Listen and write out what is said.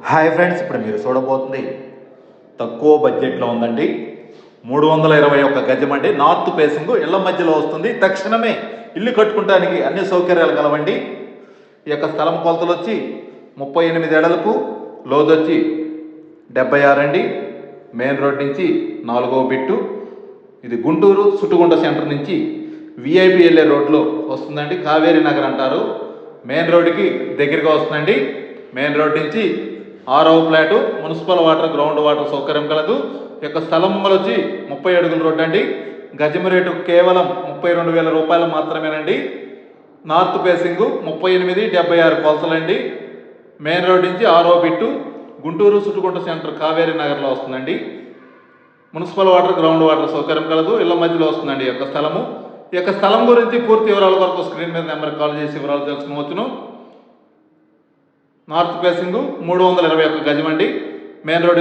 Hi friends, ఇప్పుడు మీరు చూడబోతుంది తక్కువ బడ్జెట్లో ఉందండి. 321 గజం అండి. నార్త్ ఫేసింగ్ ఇళ్ల మధ్యలో వస్తుంది. తక్షణమే ఇల్లు కట్టుకుంటానికి అన్ని సౌకర్యాలు కలవండి. ఈ యొక్క స్థలం కొలతలు వచ్చి 38 ఎడలకు, లోతు వచ్చి 76 అండి. మెయిన్ రోడ్ నుంచి 4వ బిట్టు. ఇది గుంటూరు సుట్టుగుంట సెంటర్ నుంచి విఐపి వెళ్ళే రోడ్లో వస్తుందండి. కావేరీ నగర్ అంటారు. మెయిన్ రోడ్డుకి దగ్గరగా వస్తుందండి. మెయిన్ రోడ్ నుంచి 6వ flat, municipal water, ground water సౌకర్యం కలదు. ఈ యొక్క స్థలం వచ్చి 30 అడుగుల రోడ్డు అండి. గజం రేటు కేవలం 32,000 రూపాయలు మాత్రమేనండి. నార్త్ ఫేసింగ్ 38-76 కొలతలండి. మెయిన్ రోడ్ నుంచి 6వ బిట్టు, గుంటూరు సుట్టుగుంట సెంటర్ కావేరీ నగర్లో వస్తుందండి. మున్సిపల్ వాటర్, గ్రౌండ్ వాటర్ సౌకర్యం కలదు. ఇళ్ల మధ్యలో వస్తుందండి ఈ యొక్క స్థలము. ఈ యొక్క స్థలం గురించి పూర్తి వివరాల కొరకు స్క్రీన్ మీద నెంబర్కి కాల్ చేసి వివరాలు తెలుసుకోవచ్చును. నార్త్ ఫేసింగ్ 321 గజం అండి. Main road